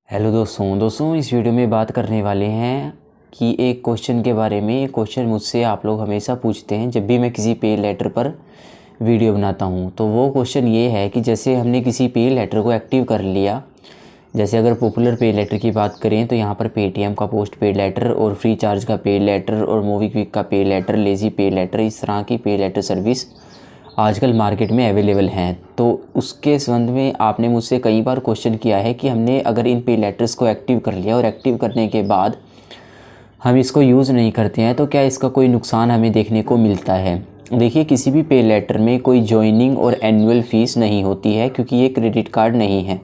Hello दोस्तों इस video में बात करने वाले हैं कि एक क्वेश्चन के बारे में। ये क्वेश्चन मुझसे आप लोग हमेशा पूछते हैं जब भी मैं किसी पे लेटर पर वीडियो बनाता हूँ। तो वो क्वेश्चन ये है कि जैसे हमने किसी पे लेटर को एक्टिव कर लिया, जैसे अगर पॉपुलर पे लेटर की बात करें तो यहाँ पर पेटीएम का पोस्ट पेड लेटर और फ्री चार्ज का पे लेटर और मोबीक्विक का पे लेटर, लेज़ी पे लेटर, इस तरह की पे लेटर सर्विस आजकल मार्केट में अवेलेबल हैं। तो उसके संबंध में आपने मुझसे कई बार क्वेश्चन किया है कि हमने अगर इन पे लेटर्स को एक्टिव कर लिया और एक्टिव करने के बाद हम इसको यूज़ नहीं करते हैं तो क्या इसका कोई नुकसान हमें देखने को मिलता है। देखिए, किसी भी पे लेटर में कोई जॉइनिंग और एनुअल फ़ीस नहीं होती है क्योंकि ये क्रेडिट कार्ड नहीं है।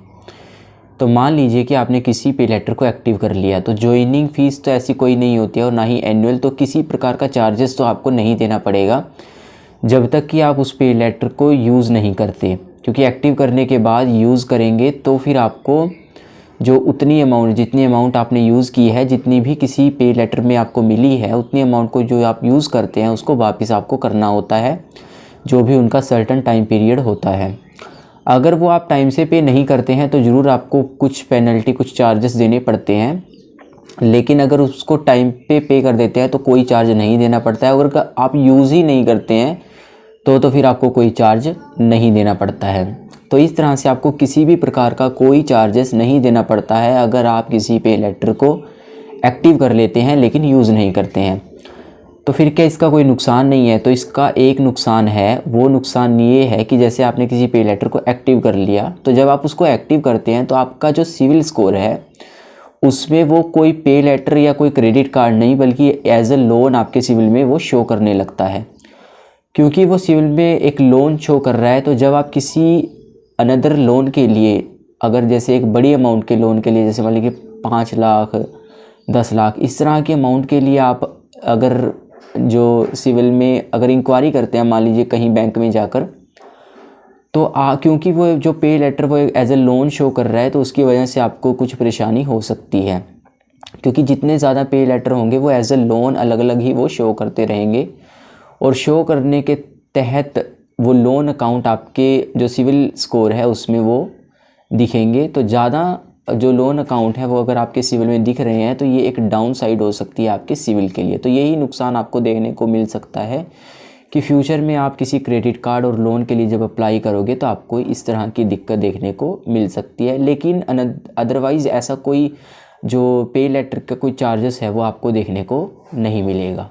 तो मान लीजिए कि आपने किसी पे लेटर को एक्टिव कर लिया तो जॉइनिंग फ़ीस तो ऐसी कोई नहीं होती है और ना ही एनुअल, तो किसी प्रकार का चार्जेस तो आपको नहीं देना पड़ेगा जब तक कि आप उस पे लेटर को यूज़ नहीं करते। क्योंकि एक्टिव करने के बाद यूज़ करेंगे तो फिर आपको जो जितनी अमाउंट आपने यूज़ की है, जितनी भी किसी पे लेटर में आपको मिली है, उतनी अमाउंट को जो आप यूज़ करते हैं उसको वापस आपको करना होता है, जो भी उनका सर्टेन टाइम पीरियड होता है। अगर वो आप टाइम से पे नहीं करते हैं तो ज़रूर आपको कुछ पेनल्टी, कुछ चार्जेस देने पड़ते हैं, लेकिन अगर उसको टाइम पे कर देते हैं तो कोई चार्ज नहीं देना पड़ता है। अगर आप यूज़ ही नहीं करते हैं तो फिर आपको कोई चार्ज नहीं देना पड़ता है। तो इस तरह से आपको किसी भी प्रकार का कोई चार्जेस नहीं देना पड़ता है अगर आप किसी पे लेटर को एक्टिव कर लेते हैं लेकिन यूज़ नहीं करते हैं। तो फिर क्या इसका कोई नुकसान नहीं है? तो इसका एक नुकसान है। वो नुकसान ये है कि जैसे आपने किसी पे लेटर को एक्टिव कर लिया तो जब आप उसको एक्टिव करते हैं तो आपका जो सिविल स्कोर है उसमें वो कोई पे लेटर या कोई क्रेडिट कार्ड नहीं बल्कि एज अ लोन आपके सिविल में वो शो करने लगता है। क्योंकि वो सिविल में एक लोन शो कर रहा है, तो जब आप किसी अनदर लोन के लिए, अगर जैसे एक बड़ी अमाउंट के लोन के लिए, जैसे मान लीजिए 5 लाख 10 लाख इस तरह के अमाउंट के लिए आप अगर जो सिविल में अगर इंक्वायरी करते हैं, मान लीजिए कहीं बैंक में जाकर, तो क्योंकि वो जो पे लेटर वो एज ए लोन शो कर रहा है तो उसकी वजह से आपको कुछ परेशानी हो सकती है। क्योंकि जितने ज़्यादा पे लेटर होंगे वो एज ए लोन अलग अलग ही वो शो करते रहेंगे और शो करने के तहत वो लोन अकाउंट आपके जो सिविल स्कोर है उसमें वो दिखेंगे। तो ज़्यादा जो लोन अकाउंट है वो अगर आपके सिविल में दिख रहे हैं तो ये एक डाउन साइड हो सकती है आपके सिविल के लिए। तो यही नुकसान आपको देखने को मिल सकता है कि फ्यूचर में आप किसी क्रेडिट कार्ड और लोन के लिए जब अप्लाई करोगे तो आपको इस तरह की दिक्कत देखने को मिल सकती है। लेकिन अदरवाइज़ ऐसा कोई जो पे लेटर का कोई चार्जेस है वो आपको देखने को नहीं मिलेगा।